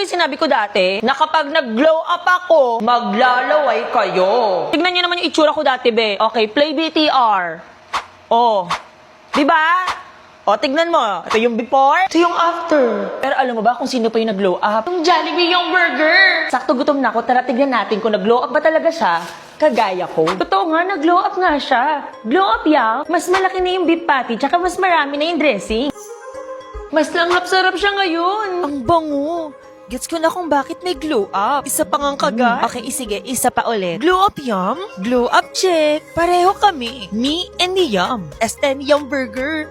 ba yung sinabi ko dati? Na kapag nag-glow up ako, maglalaway kayo. Tignan nyo naman yung itsura ko dati, be. Okay, play BTR. Oh. Diba? O, tignan mo. Ito yung before, ito yung after. Pero alam mo ba kung sino pa yung nag-glow up? Yung Jollibee yung burger. Sakto gutom na ako. Tara, tignan natin kung nag-glow up ba talaga siya. Kagaya ko. Totoo nga, nag-glow up nga siya. Glow up yang. Mas malaki na yung beef patty, tsaka mas marami na yung dressing. Mas langhap-sarap siya ngayon. Ang bango. Gets ko na kung bakit may glow up. Isa pang ang kagat. Okay, sige, isa pa ulit. Glow up yum? Glow up check. Pareho kami. Me and the yum. S10 yum burger.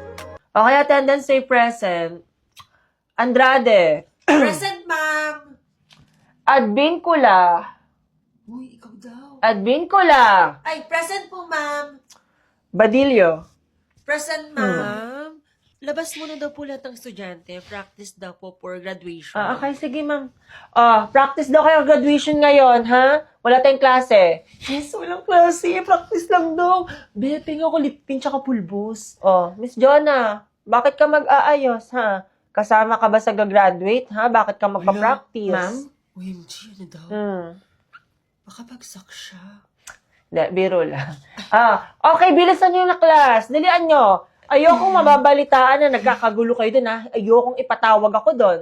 Okay, attendance say present. Andrade. Present, ma'am. Advin Kula. Uy, ikaw daw. Advin Kula. Ay, present po, ma'am. Badillo. Present, ma'am. Labas muna daw po lahat ng estudyante. Practice daw po for graduation. Okay, sige ma'am. Practice daw kayo graduation ngayon, ha? Wala tayong klase. Yes, walang klase. Practice lang daw. Bepeng ako lipin tsaka pulbos. Miss Jonah, bakit ka mag-aayos, ha? Kasama ka ba sa graduate, ha? Bakit ka magpa-practice? Ma'am? OMG, ano daw? Baka bagsak siya. Hindi, biro lang. Okay, bilisan nyo na class. Dalian nyo. Ayokong mababalitaan na nagkakagulo kayo dun, ha? Ayokong ipatawag ako dun.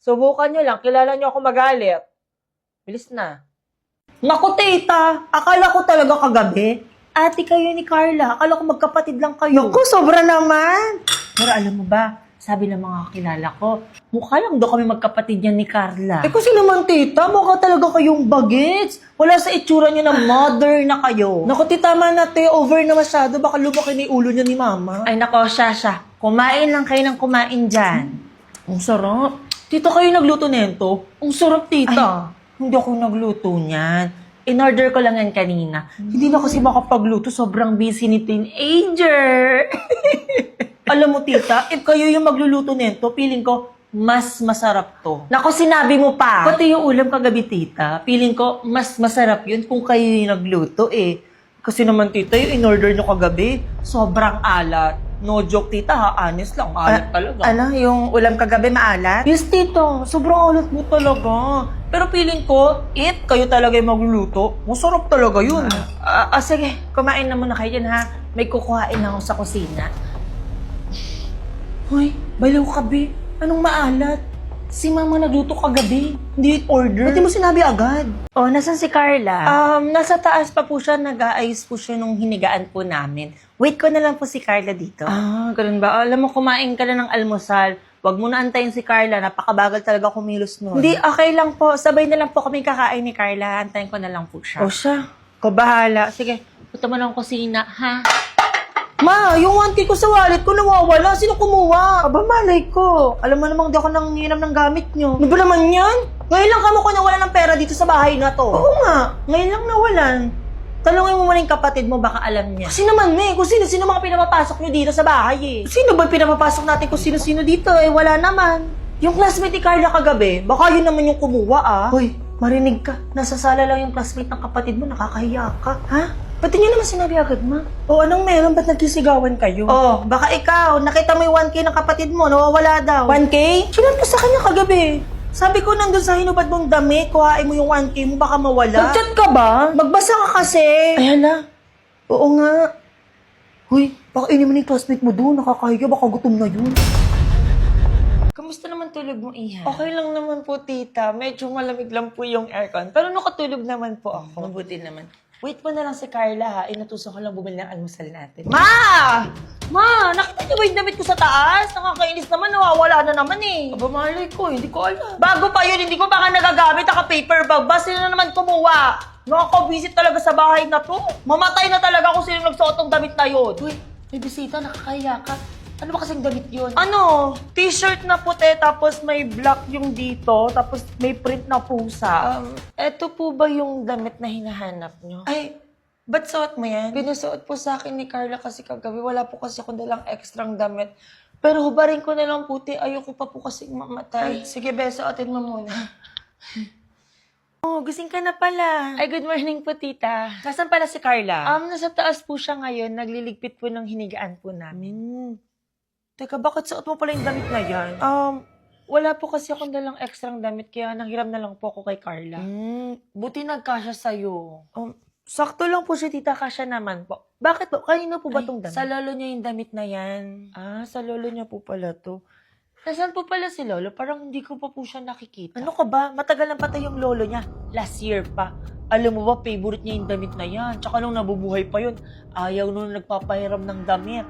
Subukan nyo lang. Kilala nyo ako magalit. Bilis na. Naku, tita. Akala ko talaga kagabi. Ate kayo ni Carla. Akala ko magkapatid lang kayo. Naku, sobra naman. Pero alam mo ba, sabi ng mga kakilala ko, mukha lang daw kami magkapatid yan ni Carla. Eh kasi naman, tita, mukha talaga kayong bagets. Wala sa itsura niyo na mother na kayo. Naku, tita, te, over na masyado. Baka lumaki na yung ulo niya ni mama. Ay nako, Shasha. Kumain lang kayo ng kumain dyan. Ang sarap. Tita, kayo nagluto nento? Ang sarap, tita. Hindi ako nagluto niyan. In-order ko lang yan kanina. Hindi na kasi makapagluto. Sobrang busy ni teenager. Alam mo, tita, if kayo yung magluluto nento, feeling ko, mas masarap to. Nako, sinabi mo pa. Pati yung ulam kagabi, tita, feeling ko, mas masarap yun kung kayo yung nagluto eh. Kasi naman, tita, yung in-order nyo kagabi, sobrang alat. No joke, tita, ha? Honest lang, alat talaga. Ano, yung ulam kagabi maalat? Yes, tita, sobrang alat mo talaga. Pero feeling ko, if kayo talaga yung magluluto, masarap talaga yun. Sige, kumain na muna kayo dyan, ha? May kukuhain ako sa kusina. Hoy, baliw ka, be. Anong maalat? Si mama nagluto kagabi. Hindi order. Ba't di mo sinabi agad? Nasan si Carla? Nasa taas pa po siya. Nag-aayos po siya nung hinigaan po namin. Wait ko na lang po si Carla dito. Ganun ba? Alam mo, kumain ka na ng almusal. Huwag mo na antayin si Carla. Napakabagal talaga kumilos nun. Hindi, okay lang po. Sabay na lang po kami kakain ni Carla. Antayin ko na lang po siya. O siya. Ko bahala. Sige, punta mo ng kusina, ha? Ma, yung 1K ko sa wallet ko nawawala. Sino kumuha? Aba, malay ko. Alam mo namang di ako nanginginom ng gamit nyo. Ano ba naman yan? Ngayon lang kamo ko nawala ng pera dito sa bahay na to. Oo nga, ngayon lang nawalan. Talungin mo muna yung kapatid mo, baka alam niya. Kasi naman, kung sino-sino mga pinapapasok nyo dito sa bahay eh. Sino ba pinapapasok natin kung sino-sino dito eh? Wala naman. Yung classmate ni Carla kagabi, baka yun naman yung kumuha ah. Hoy, marinig ka. Nasa sala lang yung classmate ng kapatid mo, nakakahiya ka. Ha? Ba't niyo naman sinabi agad, ma? O anong meron? Ba't nagkisigawan kayo? Oh, baka ikaw, nakita mo yung 1K ng kapatid mo, nawawala daw. 1K? Sinunod ko sa kanya kagabi. Sabi ko nandun sa hinubad mong dami, kuhain mo yung 1K mo, baka mawala. Nag-chat ka ba? Magbasa ka kasi. Ayan na. Oo nga. Huy, baka mo na yung classmate mo doon, nakakahiya, baka gutom na yun. Kamusta naman tulog mo, Iha? Okay lang naman po, tita. Medyo malamig lang po yung aircon. Pero nakatulog naman po ako. Mabuti naman. Wait mo na lang si Carla, ha? Inutusan ko lang bumili ng almusal natin. Ma! Ma! Nakita niyo ba yung damit ko sa taas? Nakakainis naman, nawawala na naman eh. Aba, malay ko, hindi ko alam. Bago pa yun, hindi ko baka nagagamit, naka-paper bag. Ba, sino na naman kumuha? Nakaka-visit talaga sa bahay na to. Mamatay na talaga kung sino nagsuot ng damit na yun. Uy, may bisita, nakakahiya ka. Ano ba kasing damit yun? Ano? T-shirt na puti, tapos may black yung dito, tapos may print na pusa. Eto po ba yung damit na hinahanap nyo? Ay, ba't suot mo yan? Pinusuot po sa akin ni Carla kasi kagabi. Wala po kasi ako dalang extrang damit. Pero hubarin ko na lang puti. Ayoko pa po kasing mamatay. Ay, sige, beso, atin mo muna. Oh, gising ka na pala. Ay, good morning po, tita. Nasaan pala si Carla? Nasa taas po siya ngayon. Nagliligpit po ng hinigaan po namin. Teka, bakit suot mo pala yung damit na yan? Wala po kasi akong dalang extrang damit, kaya nanghiram na lang po ako kay Carla. Buti nagkasya sa'yo. Sakto lang po si Tita, kasya naman po. Bakit po? Kanino po ba tong damit? Sa lolo niya yung damit na yan. Sa lolo niya po pala to. Nasaan po pala si lolo? Parang hindi ko pa po siya nakikita. Ano ka ba? Matagal lang patay yung lolo niya. Last year pa. Alam mo ba, favorite niya yung damit na yan. Tsaka nung nabubuhay pa yun, ayaw nung nagpapahiram ng damit.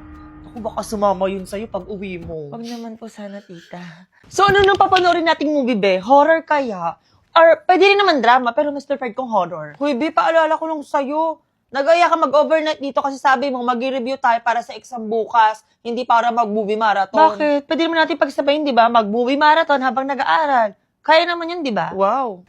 Ako baka sumama yun sa'yo pag uwi mo. Wag naman po sana, Tita. So, ano nung papanoorin nating movie, be? Horror kaya? Or, pwede rin naman drama, pero mas preferred kong horror. Hoy, Bi, paalala ko lang sa'yo. Nag-aya ka mag-overnight dito kasi sabi mo mag-review tayo para sa exam bukas, hindi para mag-movie marathon. Bakit? Pwede naman natin pagsabayin, di ba? Mag-movie marathon habang nag-aaral. Kaya naman yun, di ba? Wow.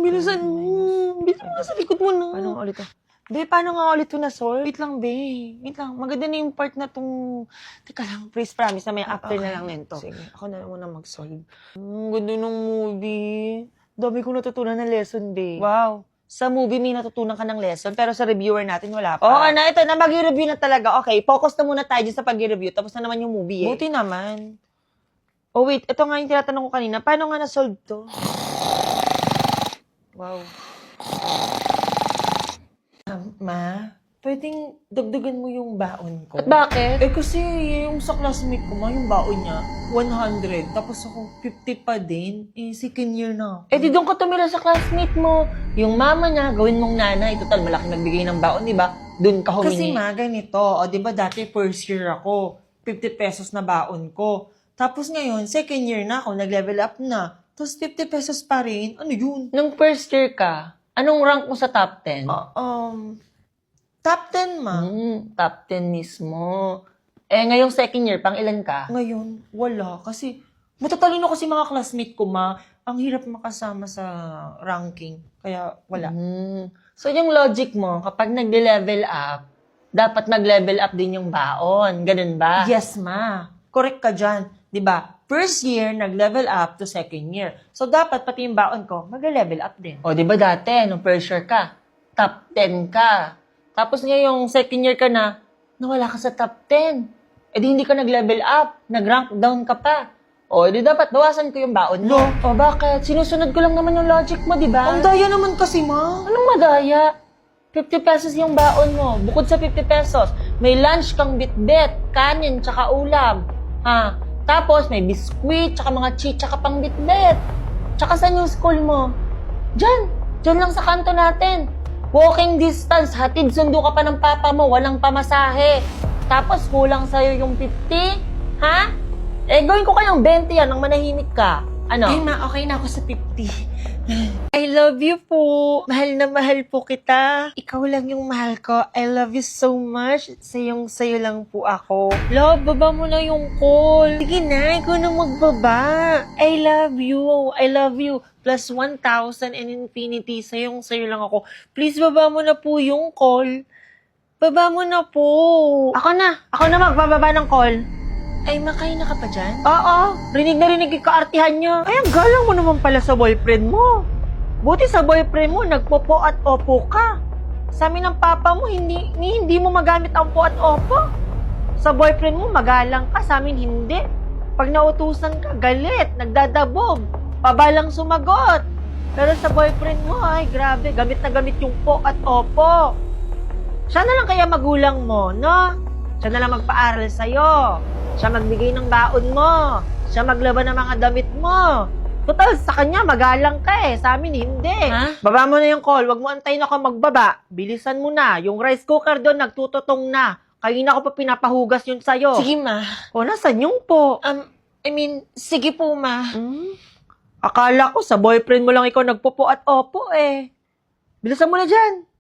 Bilisan mo. Bilisan mo sa likod mo na. Paano nga ulit to? Be, paano nga ulit to na-solve? Wait lang, be. Wait lang. Maganda na yung part na tong... Teka lang, please promise na may after na lang nito. Sige, ako na lang muna mag-solve. Ganda ng movie. Dami kong natutunan na lesson, be. Wow. Sa movie may natutunan ka ng lesson, pero sa reviewer natin wala pa. Oo, na, ito na, mag-review na talaga. Okay, focus na muna tayo dyan sa pag-review. Tapos na naman yung movie, eh. Buti naman. Oh, wait. Ito nga yung tinatanong ko kanina. Paano nga na-solve to? Wow. Ma, pwedeng dagdagan mo yung baon ko. At bakit? Eh kasi yung sa classmate ko, yung baon niya, 100. Tapos ako, 50 pa din. Eh, second year na ako. Eh, di doon ka tumira sa classmate mo. Yung mama niya, gawin mong nanay. Total, malaki nagbigay ng baon, di ba? Doon ka humingi. Kasi ma, ganito. O, di ba dati first year ako, 50 pesos na baon ko. Tapos ngayon, second year na ako, nag-level up na. Tapos 50 pesos pa rin. Ano yun? Nung first year ka, anong rank mo sa top 10? Top 10, ma. Top 10 mismo. Eh, ngayong second year, pang ilan ka? Ngayon, wala. Kasi, matatalino kasi mga classmate ko, ma. Ang hirap makasama sa ranking. Kaya, wala. So, yung logic mo, kapag nag-level up, dapat mag-level up din yung baon. Ganun ba? Yes, ma. Correct ka dyan. 'Di ba? First year, nag-level up to second year. So, dapat pati yung baon ko, mag-level up din. O, di ba dati, nung first year ka, top 10 ka. Tapos ngayong second year ka na, nawala ka sa top 10. Eh di hindi ka nag-level up, nag-rank down ka pa. O, di dapat bawasan ko yung baon mo. O, bakit? Sinusunod ko lang naman yung logic mo, di ba? Ang daya naman kasi, ma. Anong madaya? 50 pesos yung baon mo. Bukod sa 50 pesos, may lunch kang bitbit, kanin, tsaka ulam. Ha? Tapos, may biskwit, tsaka mga chicha ka pang bitbit. Tsaka saan yung school mo? Diyan lang sa kanto natin. Walking distance, hatid sundo ka pa ng papa mo, walang pamasahe. Tapos, kulang sa'yo yung 50? Ha? Eh, gawin ko kayang 20 yan, nang manahimik ka. Ano? Ay, ma, okay na ako sa 50. I love you po. Mahal na mahal po kita. Ikaw lang yung mahal ko. I love you so much. Sayo lang po ako. Love, baba mo na yung call. Sige na, ikaw na magbaba. I love you. I love you. Plus 1,000 and infinity. Sayo lang ako. Please, baba mo na po yung call. Baba mo na po. Ako na magbababa ng call. Ay, makain na ka pa dyan? Oo, rinig na rinig yung kaartihan niya. Ay, ang galang mo naman pala sa boyfriend mo. Buti sa boyfriend mo, nagpopo at opo ka. Sa amin ng papa mo, hindi mo magamit ang po at opo. Sa boyfriend mo, magalang ka. Sa amin, hindi. Pag nautusan ka, galit, nagdadabog, pabalang sumagot. Pero sa boyfriend mo, ay grabe, gamit na gamit yung po at opo. Siya na lang kaya magulang mo, no? Siya na lang magpaaral sa'yo. Siya magbigay ng baon mo. Siya maglaban ng mga damit mo. Total, sa kanya, magalang ka eh. Sa amin, hindi. Ha? Baba mo na yung call. Huwag mo antayin ako magbaba. Bilisan mo na. Yung rice cooker doon, nagtututong na. Kanina ko pa pinapahugas yun sa'yo. Sige, ma. O, nasan yung po? Sige po, ma. Akala ko, sa boyfriend mo lang ikaw nagpopo at opo eh. Bilisan mo na dyan.